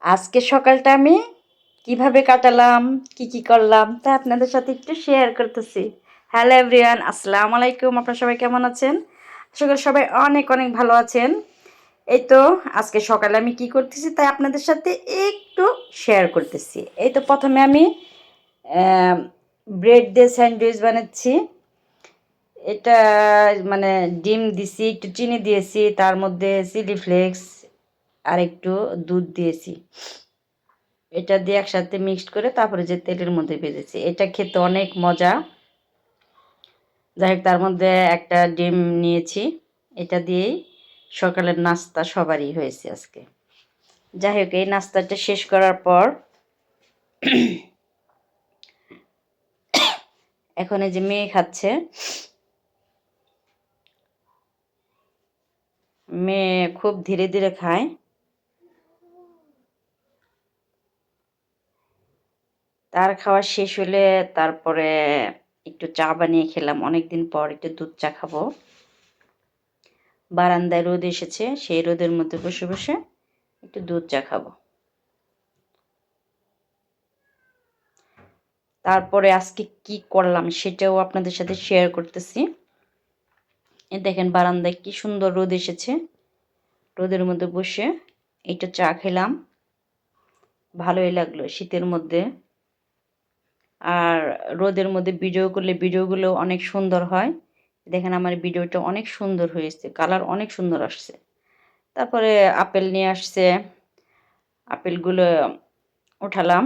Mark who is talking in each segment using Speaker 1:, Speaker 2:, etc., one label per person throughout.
Speaker 1: আজকে সকালটা আমি কিভাবে কাটালাম, কি করলাম তা আপনাদের সাথে একটু শেয়ার করতেছি। হ্যালো এভরিওয়ান, আসসালামু আলাইকুম। আপনারা সবাই কেমন আছেন? আশা করি সবাই অনেক অনেক ভালো আছেন। এই তো আজকে সকালে আমি কি করতেছি তাই আপনাদের সাথে একটু শেয়ার করতেছি। এই তো প্রথমে আমি ব্রেড দিয়ে স্যান্ডউইচ বানাচ্ছি। এটা মানে ডিম দিছি, একটু চিনি দিয়েছি, তার মধ্যে চিলি ফ্লেক্স আর একটু দুধ দিয়েছি। এটা দিয়ে একসাথে মিক্সড করে তারপরে যে তেলের মধ্যে ভেজেছি, এটা খেতে অনেক মজা। যাই হোক, তার মধ্যে একটা ডিম নিয়েছি। এটা দিয়েই সকালের নাস্তা সবারই হয়েছে আজকে। যাই হোক, এই নাস্তাটা শেষ করার পর এখন এই যে মেয়ে খাচ্ছে। মেয়ে খুব ধীরে ধীরে খায়। তার খাওয়া শেষ হলে তারপরে একটু চা বানিয়ে খেলাম। অনেকদিন পর একটু দুধ চা খাবো। বারান্দায় রোদ এসেছে, সেই রোদের মধ্যে বসে বসে একটু দুধ চা খাবো। তারপরে আজকে কি করলাম সেটাও আপনাদের সাথে শেয়ার করতেছি। এ দেখেন, বারান্দায় কি সুন্দর রোদ এসেছে। রোদের মধ্যে বসে একটু চা খেলাম, ভালোই লাগলো শীতের মধ্যে। আর রোদের মধ্যে ভিডিও করলে ভিডিওগুলো অনেক সুন্দর হয়। দেখেন, আমার ভিডিওটা অনেক সুন্দর হয়েছে, কালার অনেক সুন্দর আসছে। তারপরে আপেল নিয়ে আসছে, আপেলগুলো উঠালাম।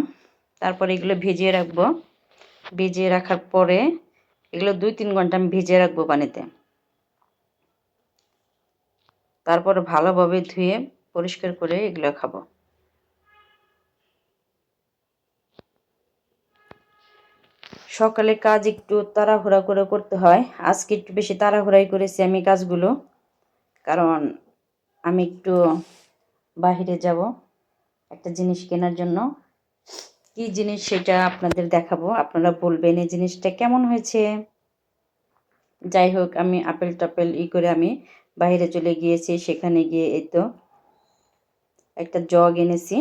Speaker 1: তারপরে এগুলো ভিজিয়ে রাখবো। ভিজিয়ে রাখার পরে এগুলো 2-3 ঘন্টা আমি ভিজিয়ে রাখবো পানিতে। তারপর ভালোভাবে ধুয়ে পরিষ্কার করে এগুলো খাবো। সকালে কাজ একটু তাড়াহুড়া করে করতে হয়। আজকে একটু বেশি তাড়াহুড়াই করেছি আমি কাজগুলো, কারণ আমি একটু বাহিরে যাব একটা জিনিস কেনার জন্য। কি জিনিস সেটা আপনাদের দেখাবো, আপনারা বলবেন এই জিনিসটা কেমন হয়েছে। যাই হোক, আমি আপেল টাপেল করে আমি বাইরে চলে গিয়েছি। সেখানে গিয়ে এই তো একটা জগ এনেছি,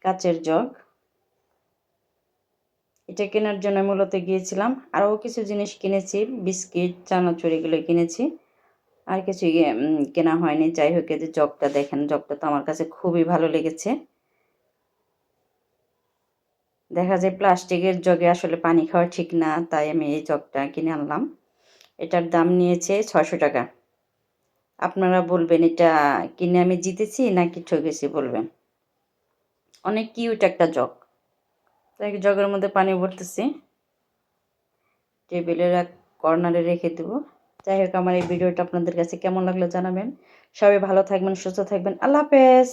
Speaker 1: কাচের জগ। এটা কেনার জন্য মূলত গিয়েছিলাম। আরও কিছু জিনিস কিনেছি, বিস্কিট, চানাচুর এগুলো কিনেছি। আর কিছু কেনা হয়নি। যাই হোক, এই যে জগটা দেখেন, জগটা তো আমার কাছে খুবই ভালো লেগেছে। দেখা যায় প্লাস্টিকের জগে আসলে পানি খাওয়া ঠিক না, তাই আমি এই জগটা কিনে আনলাম। এটার দাম নিয়েছে 600 টাকা। আপনারা বলবেন এটা কিনে আমি জিতেছি নাকি ঠকেছি বলবেন। অনেক কিউট একটা জগ। তাই জগের মধ্যে পানি ভরতেছি, টেবিলের এক কর্নারে রেখে দেবো। যাই হোক, আমার এই ভিডিওটা আপনাদের কাছে কেমন লাগলো জানাবেন। সবাই ভালো থাকবেন, সুস্থ থাকবেন। আল্লাহ হাফেজ।